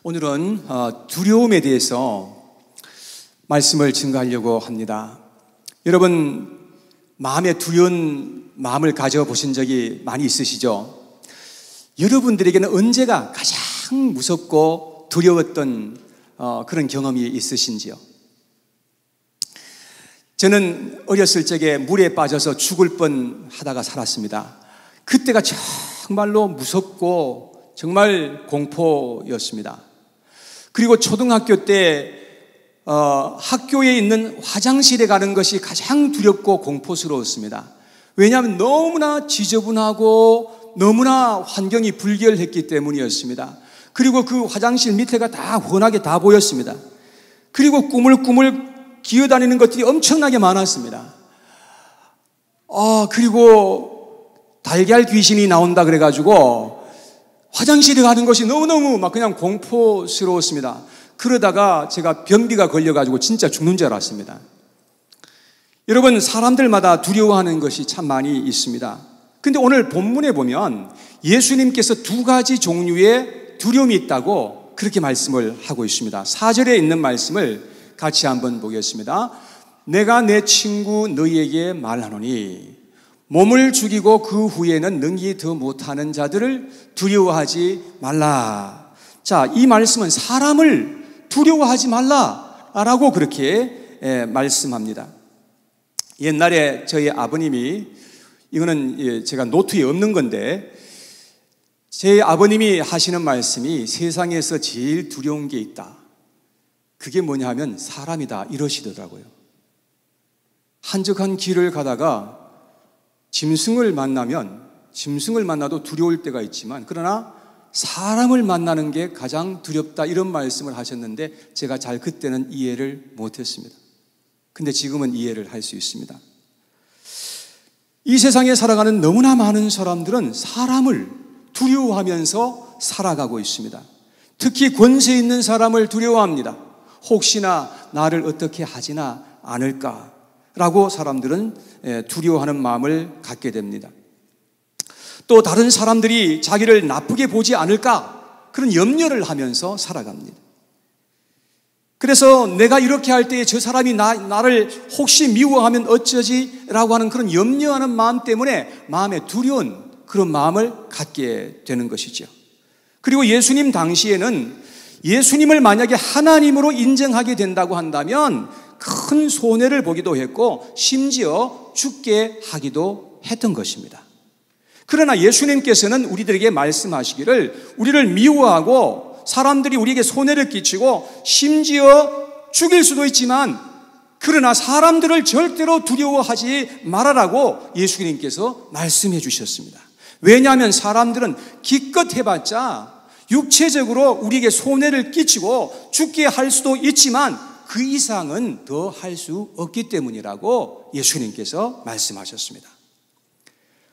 오늘은 두려움에 대해서 말씀을 증거하려고 합니다. 여러분, 마음에 두려운 마음을 가져보신 적이 많이 있으시죠? 여러분들에게는 언제가 가장 무섭고 두려웠던 그런 경험이 있으신지요? 저는 어렸을 적에 물에 빠져서 죽을 뻔 하다가 살았습니다. 그때가 정말로 무섭고 정말 공포였습니다. 그리고 초등학교 때 학교에 있는 화장실에 가는 것이 가장 두렵고 공포스러웠습니다. 왜냐하면 너무나 지저분하고 너무나 환경이 불결했기 때문이었습니다. 그리고 그 화장실 밑에가 다 훤하게 다 보였습니다. 그리고 꾸물꾸물 기어다니는 것들이 엄청나게 많았습니다. 그리고 달걀 귀신이 나온다 그래가지고 화장실에 가는 것이 너무너무 막 그냥 공포스러웠습니다. 그러다가 제가 변비가 걸려가지고 진짜 죽는 줄 알았습니다. 여러분, 사람들마다 두려워하는 것이 참 많이 있습니다. 근데 오늘 본문에 보면 예수님께서 두 가지 종류의 두려움이 있다고 그렇게 말씀을 하고 있습니다. 4절에 있는 말씀을 같이 한번 보겠습니다. 내가 내 친구 너희에게 말하노니 몸을 죽이고 그 후에는 능히 더 못하는 자들을 두려워하지 말라. 자, 이 말씀은 사람을 두려워하지 말라라고 그렇게 말씀합니다. 옛날에 저희 아버님이, 이거는 제가 노트에 없는 건데, 제 아버님이 하시는 말씀이 세상에서 제일 두려운 게 있다. 그게 뭐냐 하면 사람이다 이러시더라고요. 한적한 길을 가다가 짐승을 만나도 두려울 때가 있지만, 그러나 사람을 만나는 게 가장 두렵다 이런 말씀을 하셨는데 제가 잘 그때는 이해를 못했습니다. 근데 지금은 이해를 할 수 있습니다. 이 세상에 살아가는 너무나 많은 사람들은 사람을 두려워하면서 살아가고 있습니다. 특히 권세 있는 사람을 두려워합니다. 혹시나 나를 어떻게 하지나 않을까라고 사람들은 두려워하는 마음을 갖게 됩니다. 또 다른 사람들이 자기를 나쁘게 보지 않을까 그런 염려를 하면서 살아갑니다. 그래서 내가 이렇게 할 때 저 사람이 나를 혹시 미워하면 어쩌지? 라고 하는 그런 염려하는 마음 때문에 마음에 두려운 그런 마음을 갖게 되는 것이죠. 그리고 예수님 당시에는 예수님을 만약에 하나님으로 인정하게 된다고 한다면 큰 손해를 보기도 했고 심지어 죽게 하기도 했던 것입니다. 그러나 예수님께서는 우리들에게 말씀하시기를 우리를 미워하고 사람들이 우리에게 손해를 끼치고 심지어 죽일 수도 있지만 그러나 사람들을 절대로 두려워하지 말아라고 예수님께서 말씀해 주셨습니다. 왜냐하면 사람들은 기껏 해봤자 육체적으로 우리에게 손해를 끼치고 죽게 할 수도 있지만 그 이상은 더 할 수 없기 때문이라고 예수님께서 말씀하셨습니다.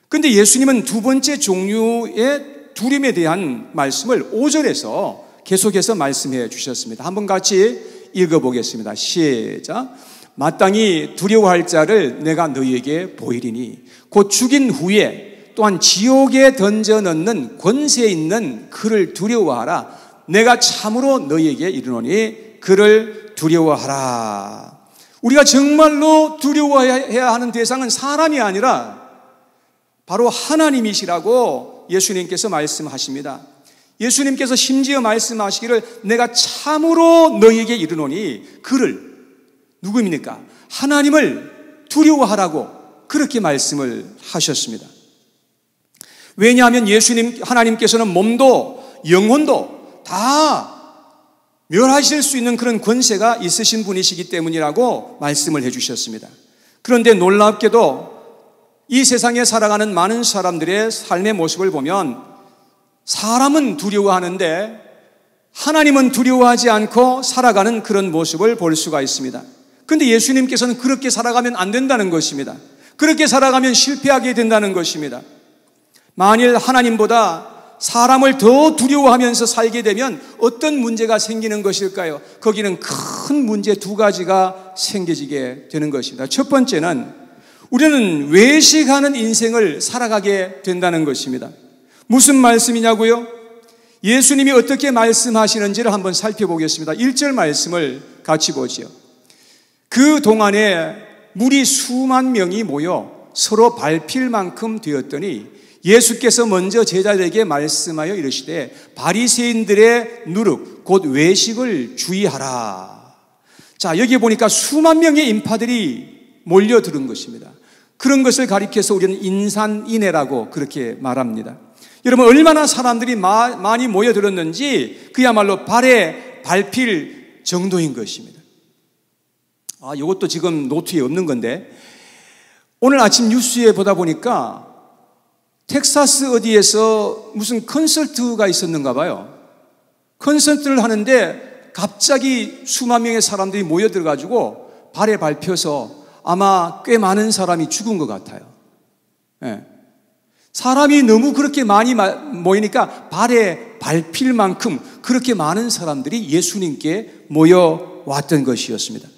그런데 예수님은 두 번째 종류의 두려움에 대한 말씀을 5절에서 계속해서 말씀해 주셨습니다. 한번 같이 읽어보겠습니다. 시작. 마땅히 두려워할 자를 내가 너희에게 보이리니 곧 죽인 후에 또한 지옥에 던져 넣는 권세 있는 그를 두려워하라. 내가 참으로 너희에게 이르노니 그를 두려워하라. 우리가 정말로 두려워해야 하는 대상은 사람이 아니라 바로 하나님이시라고 예수님께서 말씀하십니다. 예수님께서 심지어 말씀하시기를 내가 참으로 너희에게 이르노니 그를, 누구입니까? 하나님을 두려워하라고 그렇게 말씀을 하셨습니다. 왜냐하면 하나님께서는 몸도 영혼도 다 멸하실 수 있는 그런 권세가 있으신 분이시기 때문이라고 말씀을 해주셨습니다. 그런데 놀랍게도 이 세상에 살아가는 많은 사람들의 삶의 모습을 보면 사람은 두려워하는데 하나님은 두려워하지 않고 살아가는 그런 모습을 볼 수가 있습니다. 그런데 예수님께서는 그렇게 살아가면 안 된다는 것입니다. 그렇게 살아가면 실패하게 된다는 것입니다. 만일 하나님보다 사람을 더 두려워하면서 살게 되면 어떤 문제가 생기는 것일까요? 거기는 큰 문제 두 가지가 생겨지게 되는 것입니다. 첫 번째는 우리는 외식하는 인생을 살아가게 된다는 것입니다. 무슨 말씀이냐고요? 예수님이 어떻게 말씀하시는지를 한번 살펴보겠습니다. 1절 말씀을 같이 보죠. 그 동안에 무리 수만 명이 모여 서로 밟힐 만큼 되었더니 예수께서 먼저 제자들에게 말씀하여 이르시되 바리새인들의 누룩 곧 외식을 주의하라. 자, 여기 보니까 수만 명의 인파들이 몰려드는 것입니다. 그런 것을 가리켜서 우리는 인산인해라고 그렇게 말합니다. 여러분, 얼마나 사람들이 많이 모여들었는지 그야말로 발에 밟힐 정도인 것입니다. 이것도 지금 노트에 없는 건데, 오늘 아침 뉴스에 보다 보니까 텍사스 어디에서 무슨 콘서트가 있었는가 봐요. 콘서트를 하는데 갑자기 수만 명의 사람들이 모여들어가지고 발에 밟혀서 아마 꽤 많은 사람이 죽은 것 같아요. 네. 사람이 너무 그렇게 많이 모이니까 발에 밟힐 만큼 그렇게 많은 사람들이 예수님께 모여왔던 것이었습니다.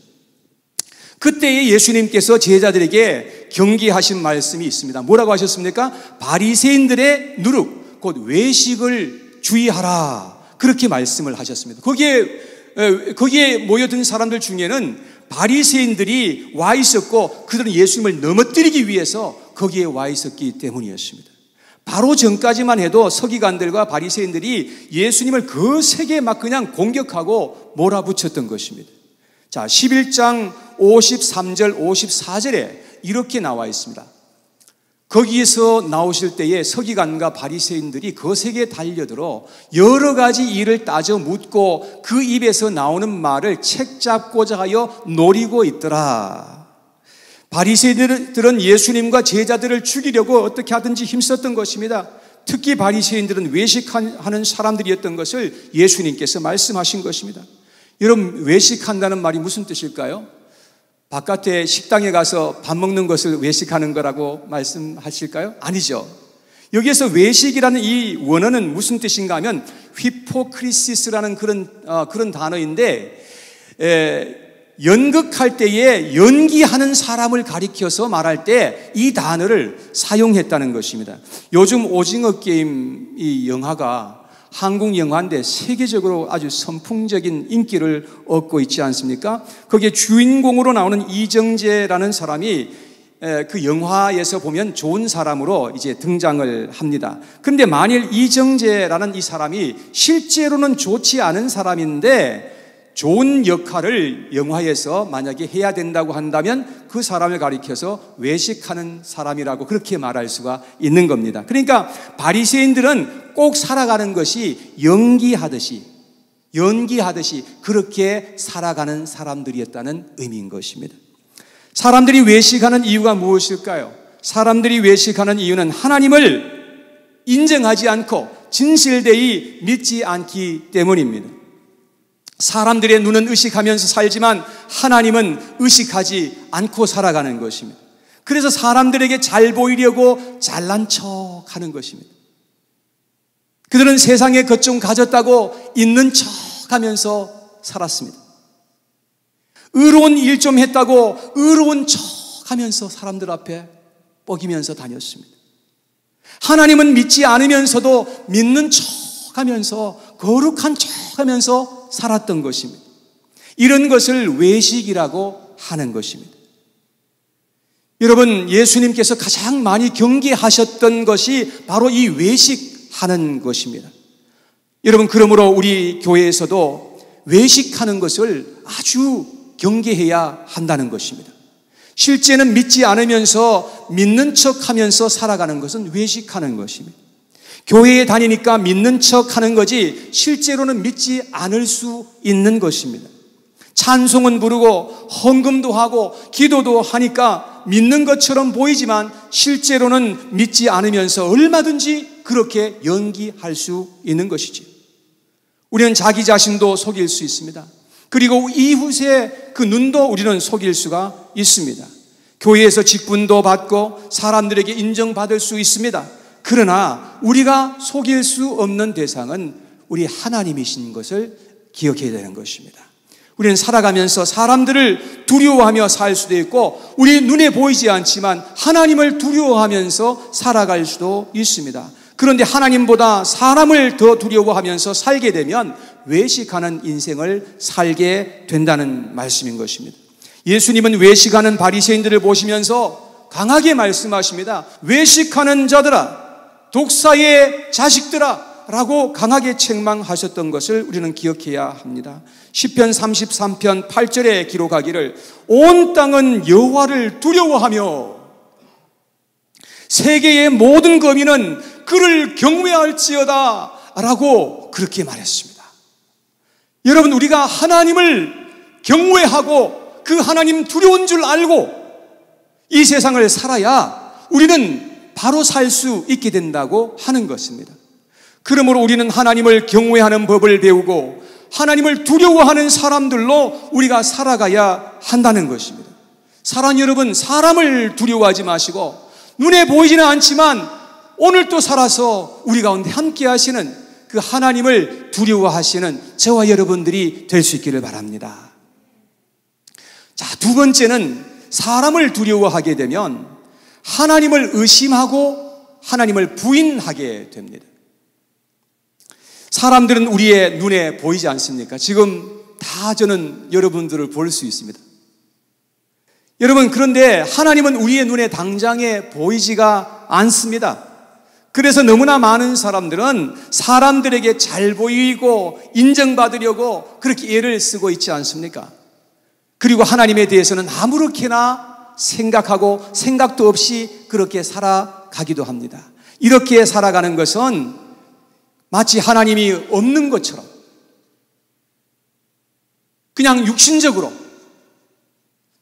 그때에 예수님께서 제자들에게 경계하신 말씀이 있습니다. 뭐라고 하셨습니까? 바리새인들의 누룩 곧 외식을 주의하라, 그렇게 말씀을 하셨습니다. 거기에 모여든 사람들 중에는 바리새인들이 와 있었고 그들은 예수님을 넘어뜨리기 위해서 거기에 와 있었기 때문이었습니다. 바로 전까지만 해도 서기관들과 바리새인들이 예수님을 거세게 막 그냥 공격하고 몰아붙였던 것입니다. 자, 11장 53절 54절에 이렇게 나와 있습니다. 거기에서 나오실 때에 서기관과 바리새인들이 거세게 달려들어 여러 가지 일을 따져 묻고 그 입에서 나오는 말을 책잡고자 하여 노리고 있더라. 바리새인들은 예수님과 제자들을 죽이려고 어떻게 하든지 힘썼던 것입니다. 특히 바리새인들은 외식하는 사람들이었던 것을 예수님께서 말씀하신 것입니다. 여러분, 외식한다는 말이 무슨 뜻일까요? 바깥에 식당에 가서 밥 먹는 것을 외식하는 거라고 말씀하실까요? 아니죠. 여기에서 외식이라는 이 원어는 무슨 뜻인가 하면 휘포크리시스라는 그런 단어인데, 연극할 때에 연기하는 사람을 가리켜서 말할 때 이 단어를 사용했다는 것입니다. 요즘 오징어 게임 이 영화가 한국 영화인데 세계적으로 아주 선풍적인 인기를 얻고 있지 않습니까? 거기에 주인공으로 나오는 이정재라는 사람이 그 영화에서 보면 좋은 사람으로 이제 등장을 합니다. 그런데 만일 이정재라는 이 사람이 실제로는 좋지 않은 사람인데 좋은 역할을 영화에서 만약에 해야 된다고 한다면 그 사람을 가리켜서 외식하는 사람이라고 그렇게 말할 수가 있는 겁니다. 그러니까 바리새인들은 꼭 살아가는 것이 연기하듯이 그렇게 살아가는 사람들이었다는 의미인 것입니다. 사람들이 외식하는 이유가 무엇일까요? 사람들이 외식하는 이유는 하나님을 인정하지 않고 진실되이 믿지 않기 때문입니다. 사람들의 눈은 의식하면서 살지만 하나님은 의식하지 않고 살아가는 것입니다. 그래서 사람들에게 잘 보이려고 잘난 척하는 것입니다. 그들은 세상에 것 좀 가졌다고 있는 척하면서 살았습니다. 의로운 일 좀 했다고 의로운 척하면서 사람들 앞에 뻐기면서 다녔습니다. 하나님은 믿지 않으면서도 믿는 척하면서 거룩한 척하면서 살았던 것입니다. 이런 것을 외식이라고 하는 것입니다. 여러분, 예수님께서 가장 많이 경계하셨던 것이 바로 이 외식하는 것입니다. 여러분, 그러므로 우리 교회에서도 외식하는 것을 아주 경계해야 한다는 것입니다. 실제는 믿지 않으면서 믿는 척하면서 살아가는 것은 외식하는 것입니다. 교회에 다니니까 믿는 척하는 거지 실제로는 믿지 않을 수 있는 것입니다. 찬송은 부르고 헌금도 하고 기도도 하니까 믿는 것처럼 보이지만 실제로는 믿지 않으면서 얼마든지 그렇게 연기할 수 있는 것이죠. 우리는 자기 자신도 속일 수 있습니다. 그리고 이웃의 그 눈도 우리는 속일 수가 있습니다. 교회에서 직분도 받고 사람들에게 인정받을 수 있습니다. 그러나 우리가 속일 수 없는 대상은 우리 하나님이신 것을 기억해야 되는 것입니다. 우리는 살아가면서 사람들을 두려워하며 살 수도 있고 우리 눈에 보이지 않지만 하나님을 두려워하면서 살아갈 수도 있습니다. 그런데 하나님보다 사람을 더 두려워하면서 살게 되면 외식하는 인생을 살게 된다는 말씀인 것입니다. 예수님은 외식하는 바리새인들을 보시면서 강하게 말씀하십니다. 외식하는 자들아, 독사의 자식들아 라고 강하게 책망하셨던 것을 우리는 기억해야 합니다. 시편 33편 8절에 기록하기를 온 땅은 여호와를 두려워하며 세계의 모든 거민은 그를 경외할지어다 라고 그렇게 말했습니다. 여러분, 우리가 하나님을 경외하고 그 하나님 두려운 줄 알고 이 세상을 살아야 우리는 바로 살 수 있게 된다고 하는 것입니다. 그러므로 우리는 하나님을 경외하는 법을 배우고 하나님을 두려워하는 사람들로 우리가 살아가야 한다는 것입니다. 사랑 여러분, 사람을 두려워하지 마시고 눈에 보이지는 않지만 오늘 또 살아서 우리 가운데 함께 하시는 그 하나님을 두려워하시는 저와 여러분들이 될 수 있기를 바랍니다. 자, 두 번째는 사람을 두려워하게 되면 하나님을 의심하고 하나님을 부인하게 됩니다. 사람들은 우리의 눈에 보이지 않습니까? 지금 다 저는 여러분들을 볼 수 있습니다. 여러분, 그런데 하나님은 우리의 눈에 당장에 보이지가 않습니다. 그래서 너무나 많은 사람들은 사람들에게 잘 보이고 인정받으려고 그렇게 애를 쓰고 있지 않습니까? 그리고 하나님에 대해서는 아무렇게나 생각하고 생각도 없이 그렇게 살아가기도 합니다. 이렇게 살아가는 것은 마치 하나님이 없는 것처럼 그냥 육신적으로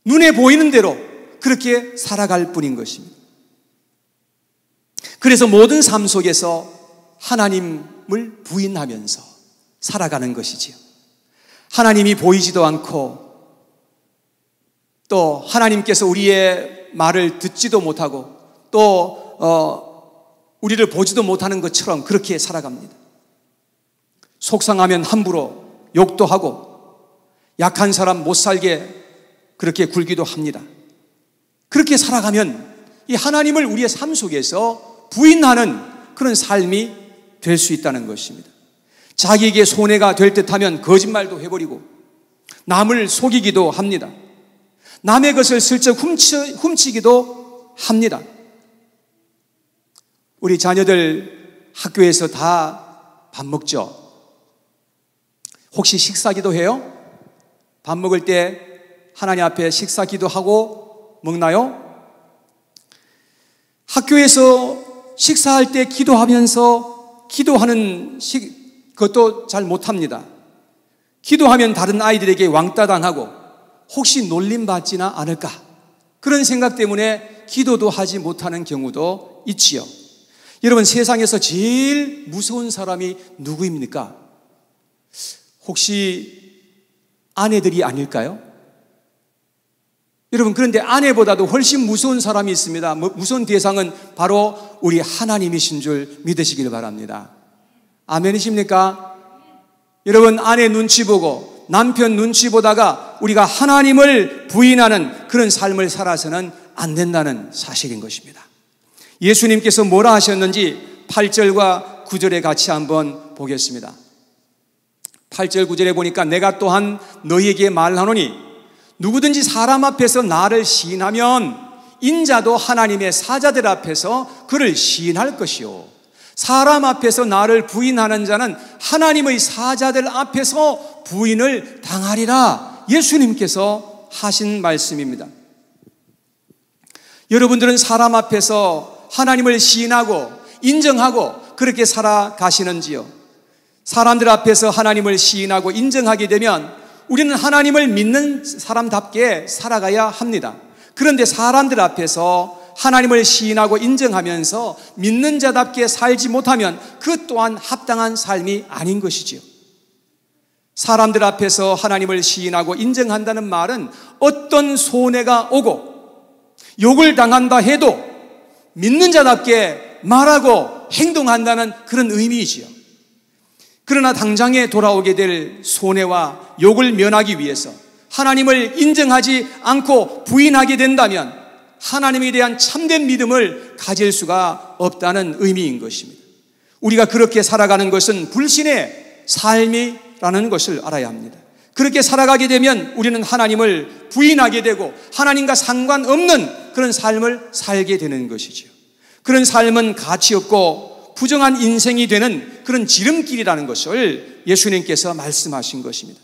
눈에 보이는 대로 그렇게 살아갈 뿐인 것입니다. 그래서 모든 삶 속에서 하나님을 부인하면서 살아가는 것이지요. 하나님이 보이지도 않고 또 하나님께서 우리의 말을 듣지도 못하고 또 우리를 보지도 못하는 것처럼 그렇게 살아갑니다. 속상하면 함부로 욕도 하고 약한 사람 못 살게 그렇게 굴기도 합니다. 그렇게 살아가면 이 하나님을 우리의 삶 속에서 부인하는 그런 삶이 될 수 있다는 것입니다. 자기에게 손해가 될 듯하면 거짓말도 해버리고 남을 속이기도 합니다. 남의 것을 슬쩍 훔치기도 합니다. 우리 자녀들 학교에서 다 밥 먹죠? 혹시 식사기도 해요? 밥 먹을 때 하나님 앞에 식사기도 하고 먹나요? 학교에서 식사할 때 기도하면서 기도하는 그것도 잘 못합니다. 기도하면 다른 아이들에게 왕따 당하고 혹시 놀림받지나 않을까? 그런 생각 때문에 기도도 하지 못하는 경우도 있지요. 여러분, 세상에서 제일 무서운 사람이 누구입니까? 혹시 아내들이 아닐까요? 여러분, 그런데 아내보다도 훨씬 무서운 사람이 있습니다. 무서운 대상은 바로 우리 하나님이신 줄 믿으시길 바랍니다. 아멘이십니까? 여러분, 아내 눈치 보고 남편 눈치 보다가 우리가 하나님을 부인하는 그런 삶을 살아서는 안 된다는 사실인 것입니다. 예수님께서 뭐라 하셨는지 8절과 9절에 같이 한번 보겠습니다. 8절 9절에 보니까 내가 또한 너희에게 말하노니 누구든지 사람 앞에서 나를 시인하면 인자도 하나님의 사자들 앞에서 그를 시인할 것이요 사람 앞에서 나를 부인하는 자는 하나님의 사자들 앞에서 부인을 당하리라. 예수님께서 하신 말씀입니다. 여러분들은 사람 앞에서 하나님을 시인하고 인정하고 그렇게 살아가시는지요? 사람들 앞에서 하나님을 시인하고 인정하게 되면 우리는 하나님을 믿는 사람답게 살아가야 합니다. 그런데 사람들 앞에서 하나님을 시인하고 인정하면서 믿는 자답게 살지 못하면 그 또한 합당한 삶이 아닌 것이지요. 사람들 앞에서 하나님을 시인하고 인정한다는 말은 어떤 손해가 오고 욕을 당한다 해도 믿는 자답게 말하고 행동한다는 그런 의미이지요. 그러나 당장에 돌아오게 될 손해와 욕을 면하기 위해서 하나님을 인정하지 않고 부인하게 된다면 하나님에 대한 참된 믿음을 가질 수가 없다는 의미인 것입니다. 우리가 그렇게 살아가는 것은 불신의 삶이라는 것을 알아야 합니다. 그렇게 살아가게 되면 우리는 하나님을 부인하게 되고 하나님과 상관없는 그런 삶을 살게 되는 것이죠. 그런 삶은 가치 없고 부정한 인생이 되는 그런 지름길이라는 것을 예수님께서 말씀하신 것입니다.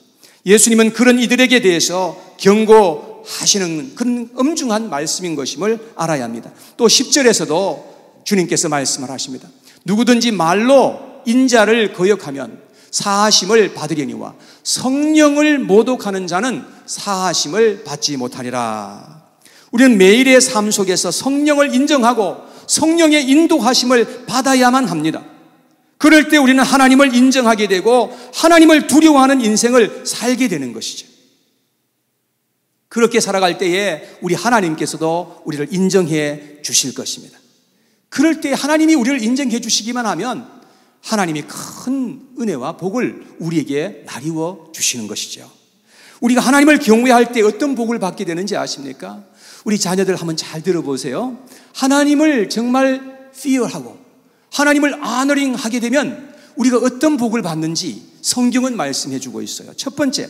예수님은 그런 이들에게 대해서 경고하시는 그런 엄중한 말씀인 것임을 알아야 합니다. 또 10절에서도 주님께서 말씀을 하십니다. 누구든지 말로 인자를 거역하면 사하심을 받으려니와 성령을 모독하는 자는 사하심을 받지 못하리라. 우리는 매일의 삶 속에서 성령을 인정하고 성령의 인도하심을 받아야만 합니다. 그럴 때 우리는 하나님을 인정하게 되고 하나님을 두려워하는 인생을 살게 되는 것이죠. 그렇게 살아갈 때에 우리 하나님께서도 우리를 인정해 주실 것입니다. 그럴 때 하나님이 우리를 인정해 주시기만 하면 하나님이 큰 은혜와 복을 우리에게 나리워 주시는 것이죠. 우리가 하나님을 경외할 때 어떤 복을 받게 되는지 아십니까? 우리 자녀들 한번 잘 들어보세요. 하나님을 정말 fear하고 하나님을 honoring하게 되면 우리가 어떤 복을 받는지 성경은 말씀해 주고 있어요. 첫 번째,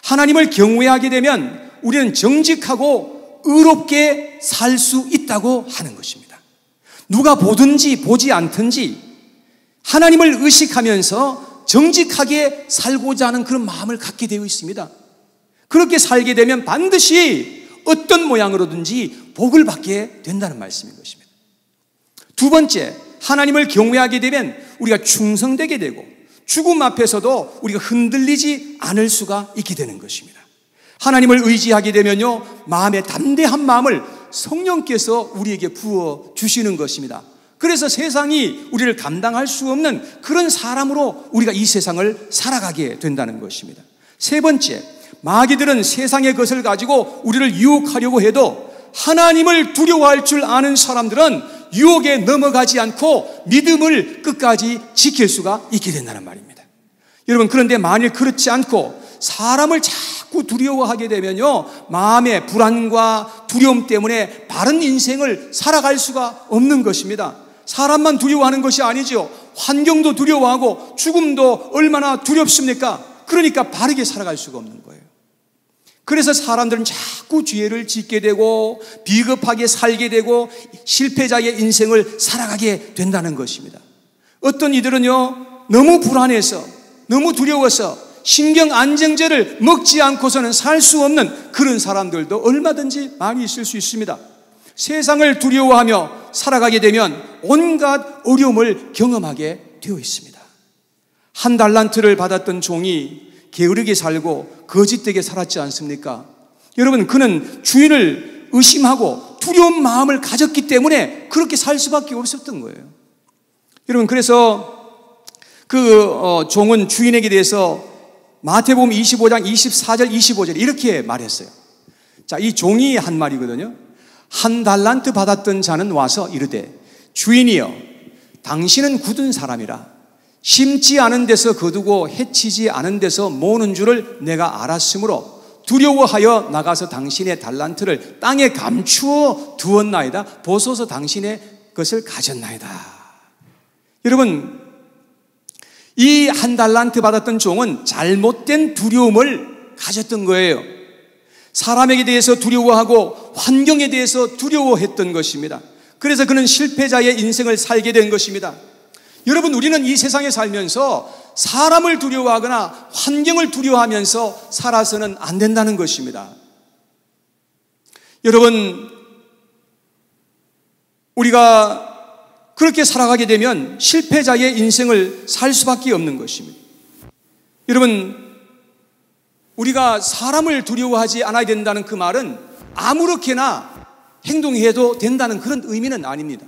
하나님을 경외하게 되면 우리는 정직하고 의롭게 살 수 있다고 하는 것입니다. 누가 보든지 보지 않든지 하나님을 의식하면서 정직하게 살고자 하는 그런 마음을 갖게 되어 있습니다. 그렇게 살게 되면 반드시 어떤 모양으로든지 복을 받게 된다는 말씀인 것입니다. 두 번째, 하나님을 경외하게 되면 우리가 충성되게 되고 죽음 앞에서도 우리가 흔들리지 않을 수가 있게 되는 것입니다. 하나님을 의지하게 되면요, 마음의 담대한 마음을 성령께서 우리에게 부어 주시는 것입니다. 그래서 세상이 우리를 감당할 수 없는 그런 사람으로 우리가 이 세상을 살아가게 된다는 것입니다. 세 번째, 마귀들은 세상의 것을 가지고 우리를 유혹하려고 해도 하나님을 두려워할 줄 아는 사람들은 유혹에 넘어가지 않고 믿음을 끝까지 지킬 수가 있게 된다는 말입니다. 여러분, 그런데 만일 그렇지 않고 사람을 자꾸 두려워하게 되면요, 마음의 불안과 두려움 때문에 바른 인생을 살아갈 수가 없는 것입니다. 사람만 두려워하는 것이 아니죠. 환경도 두려워하고 죽음도 얼마나 두렵습니까? 그러니까 바르게 살아갈 수가 없는 거예요. 그래서 사람들은 자꾸 죄를 짓게 되고 비겁하게 살게 되고 실패자의 인생을 살아가게 된다는 것입니다. 어떤 이들은요, 너무 불안해서 너무 두려워서 신경 안정제를 먹지 않고서는 살 수 없는 그런 사람들도 얼마든지 많이 있을 수 있습니다. 세상을 두려워하며 살아가게 되면 온갖 어려움을 경험하게 되어 있습니다. 한 달란트를 받았던 종이 게으르게 살고 거짓되게 살았지 않습니까? 여러분, 그는 주인을 의심하고 두려운 마음을 가졌기 때문에 그렇게 살 수밖에 없었던 거예요. 여러분, 그래서 그 종은 주인에게 대해서 마태복음 25장 24절 25절 이렇게 말했어요. 자, 이 종이 한 말이거든요. 한 달란트 받았던 자는 와서 이르되, 주인이여, 당신은 굳은 사람이라 심지 않은 데서 거두고 해치지 않은 데서 모으는 줄을 내가 알았으므로 두려워하여 나가서 당신의 달란트를 땅에 감추어 두었나이다. 보소서 당신의 것을 가졌나이다. 여러분, 이 한 달란트 받았던 종은 잘못된 두려움을 가졌던 거예요. 사람에게 대해서 두려워하고 환경에 대해서 두려워했던 것입니다. 그래서 그는 실패자의 인생을 살게 된 것입니다. 여러분, 우리는 이 세상에 살면서 사람을 두려워하거나 환경을 두려워하면서 살아서는 안 된다는 것입니다. 여러분, 우리가 그렇게 살아가게 되면 실패자의 인생을 살 수밖에 없는 것입니다. 여러분, 우리가 사람을 두려워하지 않아야 된다는 그 말은 아무렇게나 행동해도 된다는 그런 의미는 아닙니다.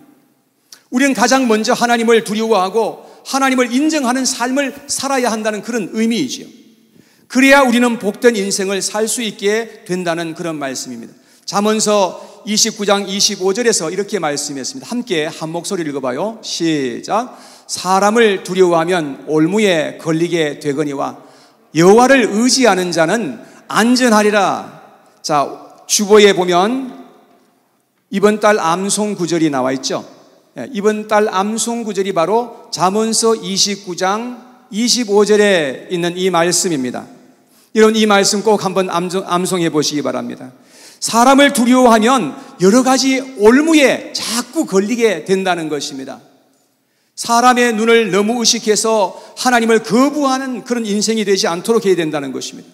우리는 가장 먼저 하나님을 두려워하고 하나님을 인정하는 삶을 살아야 한다는 그런 의미이지요. 그래야 우리는 복된 인생을 살 수 있게 된다는 그런 말씀입니다. 잠언서 29장 25절에서 이렇게 말씀했습니다. 함께 한 목소리 읽어봐요. 시작. 사람을 두려워하면 올무에 걸리게 되거니와 여호와를 의지하는 자는 안전하리라. 자, 주보에 보면 이번 달 암송 구절이 나와 있죠. 이번 달 암송 구절이 바로 잠언서 29장 25절에 있는 이 말씀입니다. 여러분, 이 말씀 꼭 한번 암송해 보시기 바랍니다. 사람을 두려워하면 여러 가지 올무에 자꾸 걸리게 된다는 것입니다. 사람의 눈을 너무 의식해서 하나님을 거부하는 그런 인생이 되지 않도록 해야 된다는 것입니다.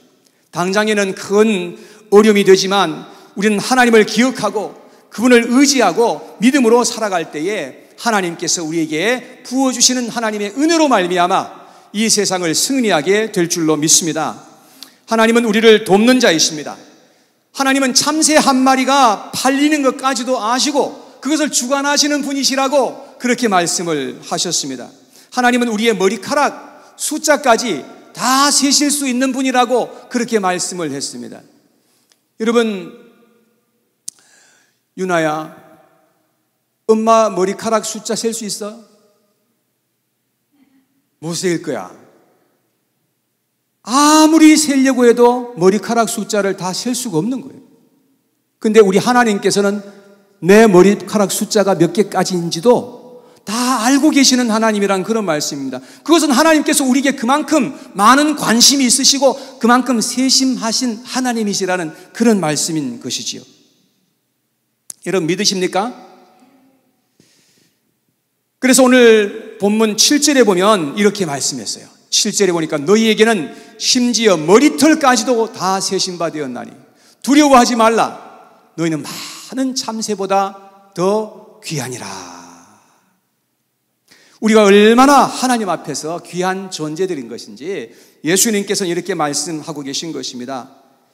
당장에는 큰 어려움이 되지만 우리는 하나님을 기억하고 그분을 의지하고 믿음으로 살아갈 때에 하나님께서 우리에게 부어주시는 하나님의 은혜로 말미암아 이 세상을 승리하게 될 줄로 믿습니다. 하나님은 우리를 돕는 자이십니다. 하나님은 참새 한 마리가 팔리는 것까지도 아시고 그것을 주관하시는 분이시라고 그렇게 말씀을 하셨습니다. 하나님은 우리의 머리카락 숫자까지 다 세실 수 있는 분이라고 그렇게 말씀을 했습니다. 여러분, 유나야, 엄마 머리카락 숫자 셀 수 있어? 못 셀 거야. 아무리 세려고 해도 머리카락 숫자를 다 셀 수가 없는 거예요. 근데 우리 하나님께서는 내 머리카락 숫자가 몇 개까지인지도 다 알고 계시는 하나님이란 그런 말씀입니다. 그것은 하나님께서 우리에게 그만큼 많은 관심이 있으시고 그만큼 세심하신 하나님이시라는 그런 말씀인 것이지요. 여러분, 믿으십니까? 그래서 오늘 본문 7절에 보면 이렇게 말씀했어요. 7절에 보니까 너희에게는 심지어 머리털까지도 다 세심받았나니 두려워하지 말라. 너희는 많은 참새보다 더 귀하니라. 우리가 얼마나 하나님 앞에서 귀한 존재들인 것인지 예수님께서는 이렇게 말씀하고 계신 것입니다.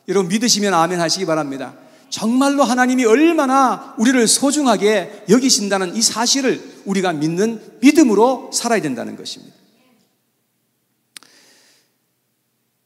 여러분, 믿으시면 아멘 하시기 바랍니다. 정말로 하나님이 얼마나 우리를 소중하게 여기신다는 이 사실을 우리가 믿는 믿음으로 살아야 된다는 것입니다.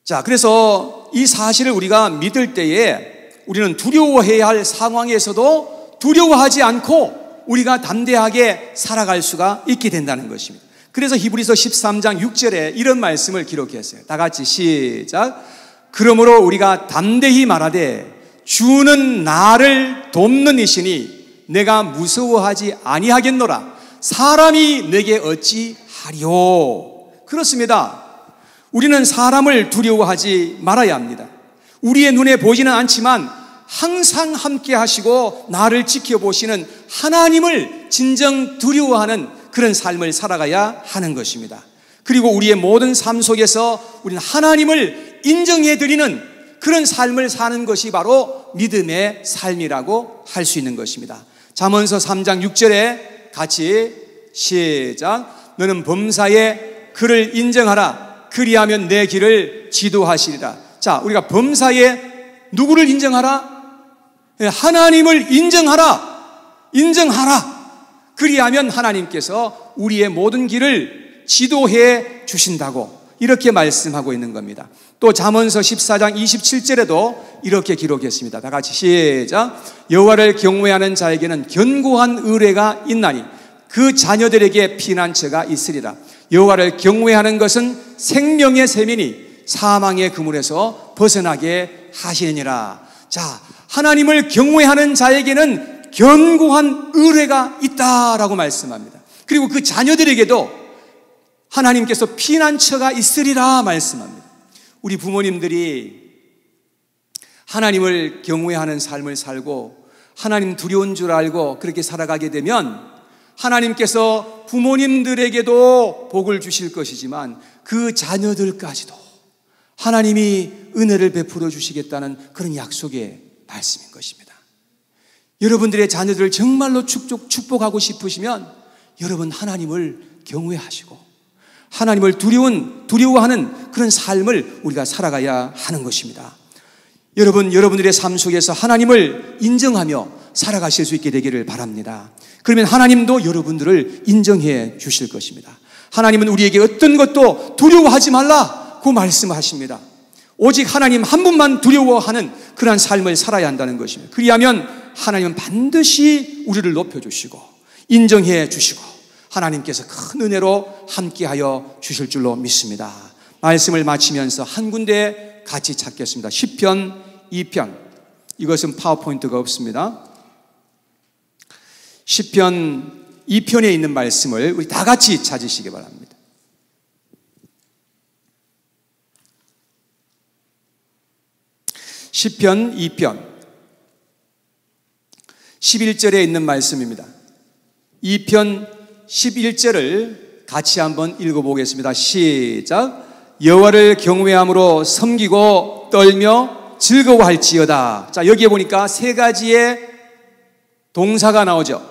자, 그래서 이 사실을 우리가 믿을 때에 우리는 두려워해야 할 상황에서도 두려워하지 않고 우리가 담대하게 살아갈 수가 있게 된다는 것입니다. 그래서 히브리서 13장 6절에 이런 말씀을 기록했어요. 다 같이 시작. 그러므로 우리가 담대히 말하되 주는 나를 돕는 이시니 내가 무서워하지 아니하겠노라. 사람이 내게 어찌 하리요. 그렇습니다. 우리는 사람을 두려워하지 말아야 합니다. 우리의 눈에 보이지는 않지만 항상 함께 하시고 나를 지켜보시는 하나님을 진정 두려워하는 그런 삶을 살아가야 하는 것입니다. 그리고 우리의 모든 삶 속에서 우리는 하나님을 인정해드리는 그런 삶을 사는 것이 바로 믿음의 삶이라고 할 수 있는 것입니다. 잠언서 3장 6절에 같이 시작. 너는 범사에 그를 인정하라. 그리하면 내 길을 지도하시리라. 자, 우리가 범사에 누구를 인정하라? 하나님을 인정하라. 그리하면 하나님께서 우리의 모든 길을 지도해 주신다고 이렇게 말씀하고 있는 겁니다. 또 잠언서 14장 27절에도 이렇게 기록했습니다. 다 같이 시작. 여호와를 경외하는 자에게는 견고한 의뢰가 있나니 그 자녀들에게 피난처가 있으리라. 여호와를 경외하는 것은 생명의 셈이니 사망의 그물에서 벗어나게 하시느니라. 자, 하나님을 경외하는 자에게는 견고한 의뢰가 있다라고 말씀합니다. 그리고 그 자녀들에게도 하나님께서 피난처가 있으리라 말씀합니다. 우리 부모님들이 하나님을 경외하는 삶을 살고 하나님 두려운 줄 알고 그렇게 살아가게 되면 하나님께서 부모님들에게도 복을 주실 것이지만 그 자녀들까지도 하나님이 은혜를 베풀어 주시겠다는 그런 약속의 말씀인 것입니다. 여러분들의 자녀들을 정말로 축복하고 싶으시면 여러분 하나님을 경외하시고 하나님을 두려워하는 그런 삶을 우리가 살아가야 하는 것입니다. 여러분들의 삶 속에서 하나님을 인정하며 살아가실 수 있게 되기를 바랍니다. 그러면 하나님도 여러분들을 인정해 주실 것입니다. 하나님은 우리에게 어떤 것도 두려워하지 말라고 말씀하십니다. 오직 하나님 한 분만 두려워하는 그러한 삶을 살아야 한다는 것입니다. 그리하면 하나님은 반드시 우리를 높여주시고 인정해 주시고 하나님께서 큰 은혜로 함께하여 주실 줄로 믿습니다. 말씀을 마치면서 한 군데 같이 찾겠습니다. 시편 2편. 이것은 파워포인트가 없습니다. 시편 2편에 있는 말씀을 우리 다 같이 찾으시기 바랍니다. 시편 2편 11절에 있는 말씀입니다. 2편 11절을 같이 한번 읽어보겠습니다. 시작. 여호와를 경외함으로 섬기고 떨며 즐거워할지어다. 자, 여기에 보니까 세 가지의 동사가 나오죠.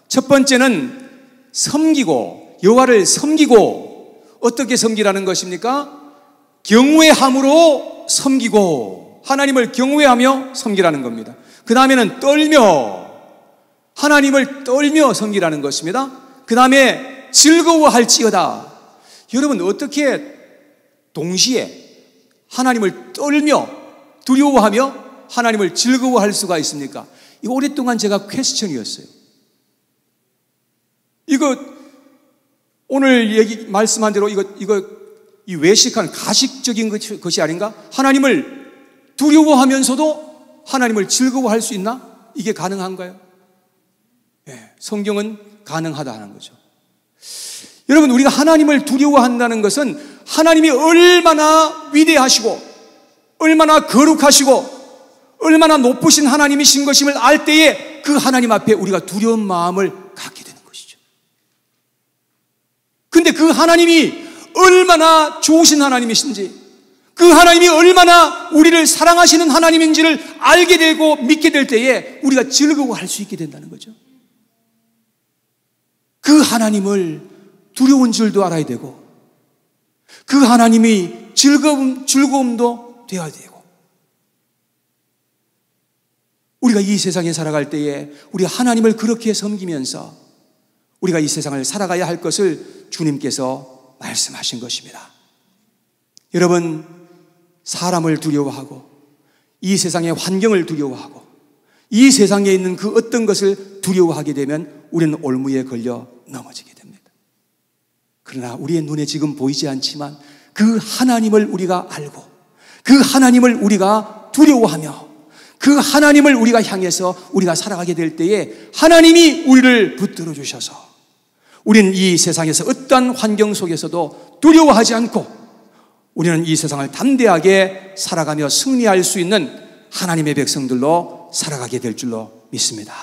첫 번째는 섬기고, 여호와를 섬기고. 어떻게 섬기라는 것입니까? 경외함으로 섬기고, 하나님을 경외하며 섬기라는 겁니다. 그 다음에는 떨며, 하나님을 떨며 섬기라는 것입니다. 그 다음에 즐거워할지어다. 여러분, 어떻게 동시에 하나님을 떨며 두려워하며 하나님을 즐거워할 수가 있습니까? 이거 오랫동안 제가 퀘스천이었어요. 이거 오늘 말씀한 대로 이 외식한 가식적인 것이 아닌가? 하나님을 두려워하면서도 하나님을 즐거워할 수 있나? 이게 가능한가요? 네, 성경은 가능하다 하는 거죠. 여러분, 우리가 하나님을 두려워한다는 것은 하나님이 얼마나 위대하시고 얼마나 거룩하시고 얼마나 높으신 하나님이신 것임을 알 때에 그 하나님 앞에 우리가 두려운 마음을 갖게 되는 것이죠. 근데 그 하나님이 얼마나 좋으신 하나님이신지, 그 하나님이 얼마나 우리를 사랑하시는 하나님인지를 알게 되고 믿게 될 때에 우리가 즐거워할 수 있게 된다는 거죠. 그 하나님을 두려운 줄도 알아야 되고, 그 하나님이 즐거움도 되어야 되고, 우리가 이 세상에 살아갈 때에 우리 하나님을 그렇게 섬기면서 우리가 이 세상을 살아가야 할 것을 주님께서 말씀하신 것입니다. 여러분, 사람을 두려워하고 이 세상의 환경을 두려워하고 이 세상에 있는 그 어떤 것을 두려워하게 되면 우리는 올무에 걸려 넘어지게 됩니다. 그러나 우리의 눈에 지금 보이지 않지만 그 하나님을 우리가 알고 그 하나님을 우리가 두려워하며 그 하나님을 우리가 향해서 우리가 살아가게 될 때에 하나님이 우리를 붙들어 주셔서 우리는 이 세상에서 어떠한 환경 속에서도 두려워하지 않고 우리는 이 세상을 담대하게 살아가며 승리할 수 있는 하나님의 백성들로 살아가게 될 줄로 믿습니다.